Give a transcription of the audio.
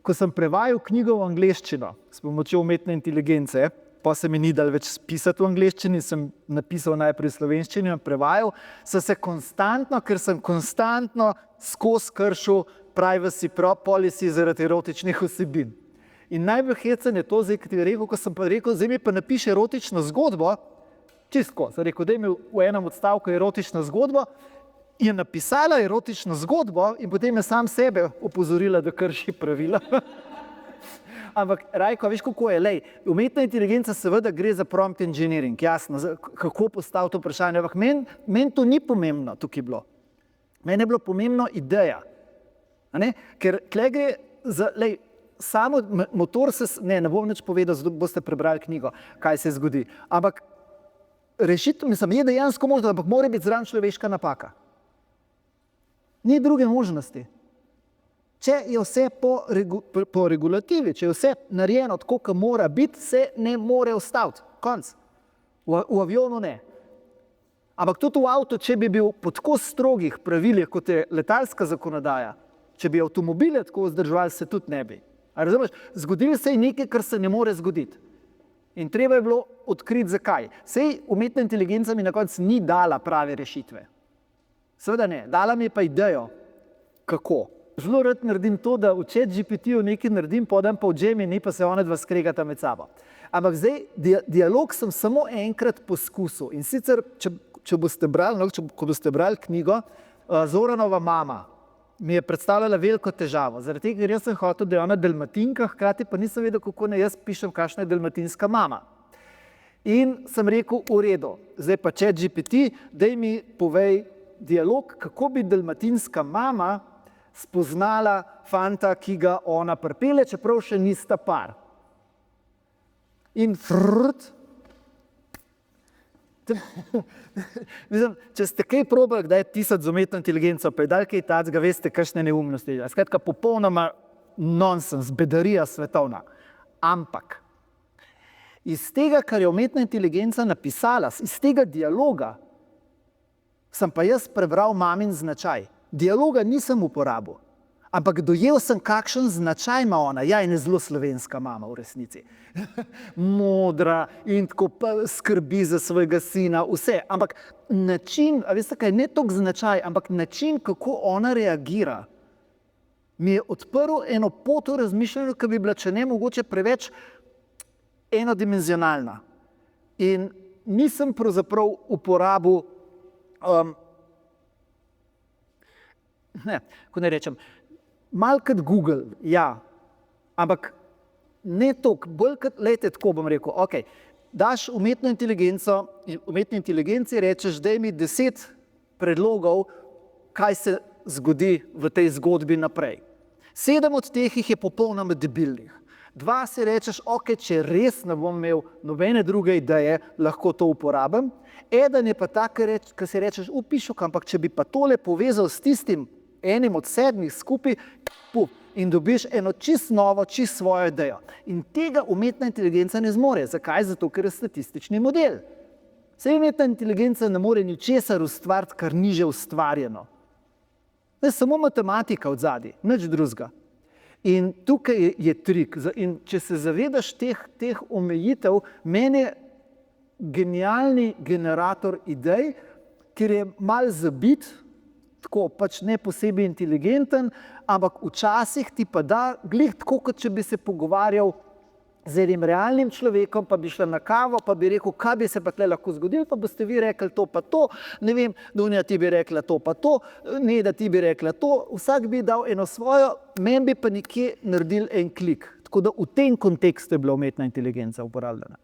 ko sem prevajal knjigo v angleščino s pomočjo umetne inteligence, pa se mi ni dal več pisati v angleščini, sem napisal najprej v slovenščini in prevajal, so se konstantno, ker sem konstantno skozi kršil privacy policy zaradi erotičnih vsebin. In najbolj hecen je to, zdaj, ki ti je rekel, ko sem pa rekel, zdaj mi pa napiše erotično zgodbo, čistko, sem rekel, da je imel v enem odstavku erotično zgodbo, je napisala erotično zgodbo in potem je sam sebe opozorila, da krši pravila. Ampak, Rajko, veš, kako je? Lej, umetna inteligenca seveda gre za prompt engineering, jasno, kako postaviti vprašanje, ampak meni to ni pomembno, tukaj bilo. Meni je bilo pomembno ideja. Ker tle gre za, samo motor ne bom nič povedal, zato boste prebrali knjigo, kaj se zgodi. Ampak rešitev, mislim, je dejansko možno, ampak mora biti zraven človeška napaka. Ni druge možnosti. Če je vse po regulativi, če je vse narejeno tako, kot mora biti, se ne more ustaviti. Konc. V avionu ne. Ampak tudi v avtu, če bi bil po tako strogih pravilih, kot je letalska zakonodaja, če bi avtomobile tako vzdrževali, se tudi ne bi. A razumeš? Zgodilo se je nekaj, kar se ne more zgoditi. In treba je bilo odkriti, zakaj. Sej umetna inteligenca mi na koncu ni dala prave rešitve. Seveda ne. Dala mi je pa idejo, kako. Zelo rad naredim to, da v ChatGPT-ju nekaj naredim, podam pa v Gemini, pa se ona dva skregata med sabo. Ampak zdaj, dialog sem samo enkrat poskusil. In sicer, če boste brali, ko boste brali knjigo, Zoranova mama mi je predstavljala veliko težavo. Zaradi tega, ker jaz sem hotel, da je ona dalmatinka, hkrati pa nisem vedel, kako ne jaz pišem, kakšna je dalmatinska mama. In sem rekel, v redu, zdaj pa ChatGPT, daj mi povej dialog, kako bi dalmatinska mama spoznala fanta, ki ga ona pripelje, čeprav še nista par. In mislim, če ste kaj probali, kdaj pisati z umetno inteligenco, pa je dal kaj tacga, veste, kakšne neumnosti. Skratka, popolnoma nonsens, bedarija svetovna. Ampak iz tega, kar je umetna inteligenca napisala, iz tega dialoga, sem pa jaz prebral mamin značaj. Dialoga nisem uporabil, ampak dojel sem, kakšen značaj ima ona. Ja, in je zelo slovenska mama v resnici. Modra in tako skrbi za svojega sina, vse. Ampak način, a veste kaj, ne toliko značaj, ampak način, kako ona reagira, mi je odprl eno pot v razmišljanju, ki bi bila, če ne mogoče, preveč enodimenzionalna. In nisem pravzaprav uporabil ko ne rečem, malo kot Google, ja, ampak ne toliko, bolj kot, tako bom rekel, ok, daš umetno inteligenci rečeš, daj mi 10 predlogov, kaj se zgodi v tej zgodbi naprej. 7 od teh jih je popolnoma debilnih. 2 si rečeš, ok, če res ne bom imel nobene druge ideje, lahko to uporabim. Eden je pa tak, ki si rečeš, pišok, ampak če bi pa tole povezal s tistim enim od 7 skupaj, in dobiš eno čist novo, čist svojo idejo. In tega umetna inteligenca ne zmore. Zakaj? Zato, ker je statistični model. Saj umetna inteligenca ne more ničesar ustvariti, kar ni že ustvarjeno. Ne, samo matematika od zadaj, nič drugega. In tukaj je trik. In če se zavedaš teh omejitev, meni je genialni generator idej, ker je malo zabit, tako pač ne posebej inteligenten, ampak včasih ti pa da, glih tako, kot če bi se pogovarjal z enim realnim človekom, pa bi šla na kavo, pa bi rekel, kaj bi se pa tle lahko zgodilo, pa boste vi rekli to pa to, ne vem, Dunja ti bi rekla to pa to, ne, da ti bi rekla to, vsak bi dal eno svojo, meni bi pa nekje naredil en klik. Tako da v tem kontekstu je bila umetna inteligenca uporabljena.